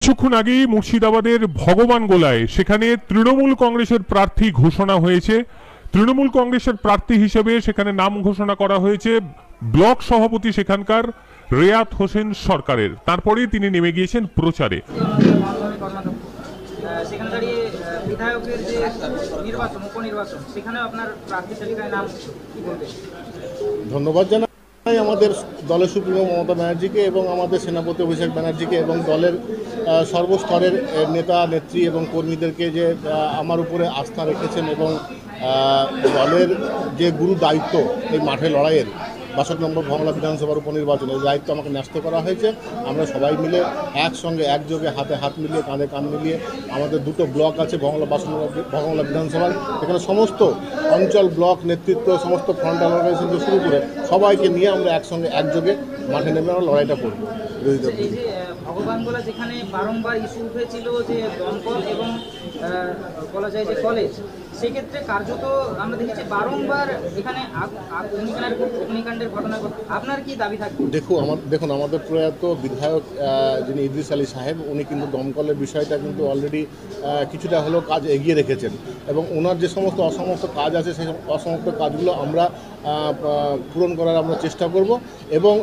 কিছুক্ষণ আগেই মুর্শিদাবাদের ভগবানগোলায় সেখানে তৃণমূল কংগ্রেসের প্রার্থী ঘোষণা হয়েছে। তৃণমূল কংগ্রেসের প্রার্থী হিসেবে সেখানে নাম ঘোষণা করা হয়েছে ব্লক সভাপতি সেখানকার রেয়াত হোসেন সরকারের। তারপরেই তিনি নেমে গিয়েছেন প্রচারে। সেখানে দাঁড়িয়ে বিধায়কের যে নির্বাচন, উপনির্বাচন, সেখানেও আপনার প্রার্থী তালিকায় নাম কি বলবেন? ধন্যবাদ জানাই আমাদের দলের সুপ্রিমো মমতা ব্যানার্জিকে এবং আমাদের সেনাপতি অভিষেক ব্যানার্জিকে এবং দলের সর্বস্তরের নেতা নেত্রী এবং কর্মীদেরকে যে আমার উপরে আস্থা রেখেছেন এবং দলের যে গুরু দায়িত্ব এই মাঠে লড়াইয়ের 62 নম্বর ভংলা বিধানসভার উপনির্বাচনের দায়িত্ব আমাকে ন্যস্ত করা হয়েছে। আমরা সবাই মিলে একসঙ্গে একযোগে হাতে হাত মিলিয়ে কাঁধে কাঁধ মিলিয়ে আমাদের দুটো ব্লক আছে ভংলা বিধানসভার, এখানে সমস্ত অঞ্চল ব্লক নেতৃত্ব সমস্ত ফ্রন্টাল অর্গানাইজেশন থেকে শুরু করে সবাইকে নিয়ে আমরা একসঙ্গে একযোগে মাঠে নেমে আমরা লড়াইটা করব। এই যে ভগবানগোলা যেখানে বারংবার ইস্যু উঠেছিল যে দমকল এবং বলা যায় যে কলেজ, সেক্ষেত্রে কার্যত আমরা দেখেছি বারংবার এখানে অগ্নিকাণ্ডের ঘটনা। আপনার কি দাবি থাকবে? দেখুন আমাদের প্রয়াত বিধায়ক যিনি ইদ্রিস আলী সাহেব, উনি কিন্তু দমকলের বিষয়টা কিন্তু অলরেডি কিছুটা হলেও কাজ এগিয়ে রেখেছেন এবং ওনার যে সমস্ত অসমাপ্ত কাজ আছে সেই অসমাপ্ত কাজগুলো আমরা পূরণ করার আমরা চেষ্টা করব এবং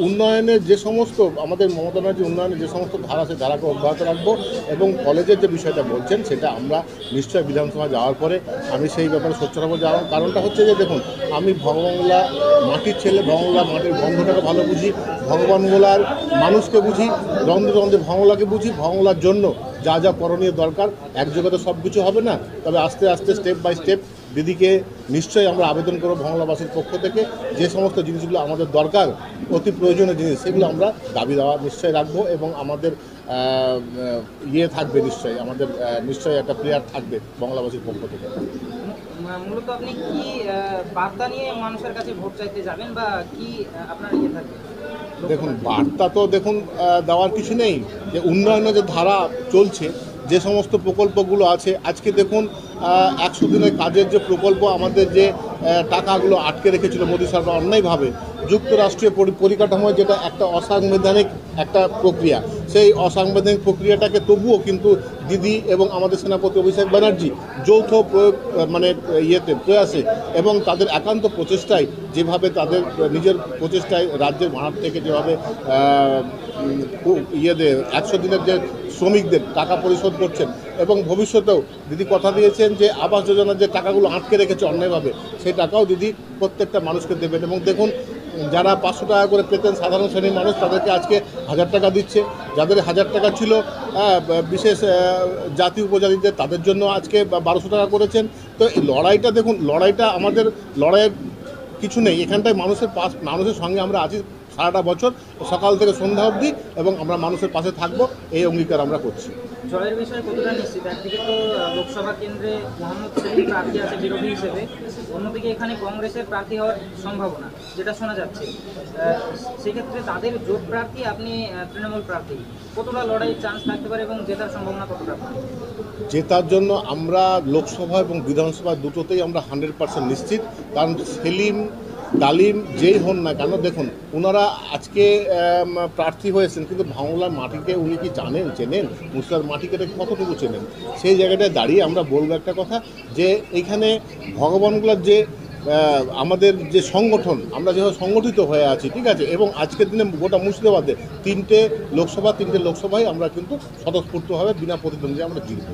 উন্নয়নের যে সমস্ত আমাদের মমতা ব্যানার্জি উন্নয়নের যে সমস্ত ধারা আছে ধারাকে অব্যাহত রাখবো এবং কলেজের যে বিষয়টা বলছেন সেটা আমরা নিশ্চয়ই বিধানসভা যাওয়ার পরে আমি সেই ব্যাপারে সোচ্চার হবো। যাওয়ার কারণটা হচ্ছে যে দেখুন, আমি ভগবানগোলা মাটির ছেলে, ভগবানগোলা মাটির গন্ধটাকে ভালো বুঝি, ভগবানগোলার মানুষকে বুঝি, রন্ধে রন্ধে ভগবানগোলাকে বুঝি। ভগবানগোলার জন্য যা যা করণীয় দরকার একযোগে তো সব কিছু হবে না, তবে আস্তে আস্তে স্টেপ বাই স্টেপ দিদিকে নিশ্চয়ই আমরা আবেদন করব ভংলাবাসীর পক্ষ থেকে যে সমস্ত জিনিসগুলো আমাদের দরকার অতি প্রয়োজনীয় জিনিস সেগুলো আমরা দাবি দেওয়া নিশ্চয়ই রাখবো এবং আমাদের থাকবে নিশ্চয়ই, আমাদের নিশ্চয়ই একটা প্লেয়ার থাকবে বাংলাবাসীর পক্ষ থেকে। মূলত আপনি কি বার্তা নিয়ে মানুষের কাছে ভোট চাইতে যাবেন বা কি আপনার থাকবে? দেখুন, বার্তা তো দেখুন দেওয়ার কিছু নেই, যে উন্নয়নের যে ধারা চলছে যে সমস্ত প্রকল্পগুলো আছে, আজকে দেখুন 100 দিনের কাজের যে প্রকল্প আমাদের যে টাকাগুলো আটকে রেখেছিল মোদী সরকার অন্যায়ভাবে, যুক্তরাষ্ট্রীয় পরিকাঠামোয় যেটা একটা অসাংবিধানিক একটা প্রক্রিয়া, সেই অসাংবিধানিক প্রক্রিয়াটাকে তবুও কিন্তু দিদি এবং আমাদের সেনাপতি অভিষেক ব্যানার্জি যৌথ প্রয়াসে এবং তাদের একান্ত প্রচেষ্টায় যেভাবে তাদের নিজের প্রচেষ্টায় রাজ্যের ভাড়ার থেকে যেভাবে 100 দিনের যে শ্রমিকদের টাকা পরিশোধ করছেন এবং ভবিষ্যতেও দিদি কথা দিয়েছেন যে আবাস যোজনার যে টাকাগুলো আটকে রেখেছে অন্যায়ভাবে সেই টাকাও দিদি প্রত্যেকটা মানুষকে দেবেন। এবং দেখুন, যারা 500 টাকা করে পেতেন সাধারণ শ্রেণীর মানুষ তাদেরকে আজকে 1000 টাকা দিচ্ছে, যাদের 1000 টাকা ছিল বিশেষ জাতি উপজাতিদের তাদের জন্য আজকে 1200 টাকা করেছেন। তো এই লড়াইটা দেখুন, লড়াইটা আমাদের লড়াইয়ের কিছু নেই, এখানটায় মানুষের সঙ্গে আমরা আছি সারাটা বছর সকাল থেকে সন্ধ্যা অবধি এবং আমরা মানুষের পাশে থাকবো এই অঙ্গীকার আমরা করছি। জয়ের বিষয়ে কতটা নিশ্চিত? একদিকে তো লোকসভা কেন্দ্রে মোহাম্মদ সেলিম প্রার্থী আছে বিরোধী হিসেবে, অন্যদিকে এখানে কংগ্রেসের প্রার্থী হওয়ার সম্ভাবনা যেটা শোনা যাচ্ছে, সেক্ষেত্রে তাদের জোট প্রার্থী, আপনি তৃণমূল প্রার্থী, কতটা লড়াইয়ের চান্স থাকতে পারে এবং জেতার সম্ভাবনা কতটা? জেতার জন্য আমরা লোকসভা এবং বিধানসভা দুটোতেই আমরা 100% নিশ্চিত, কারণ সেলিম ডালিম যেই হন না কেন, দেখুন ওনারা আজকে প্রার্থী হয়েছেন কিন্তু ভাঙলার মাটিকে উনি কি জানেন, চেনেন? মুর্শিদাবাদ মাটিকে কতটুকু চেনেন? সেই জায়গাটায় দাঁড়িয়ে আমরা বলবো একটা কথা, যে এইখানে ভগবানগোলার যে আমাদের যে সংগঠন, আমরা যেভাবে সংগঠিত হয়ে আছি, ঠিক আছে, এবং আজকের দিনে গোটা মুর্শিদাবাদে 3টে লোকসভায় আমরা কিন্তু স্বতঃস্ফূর্তভাবে বিনা প্রতিদ্বন্দ্বিতায় আমরা জিতব।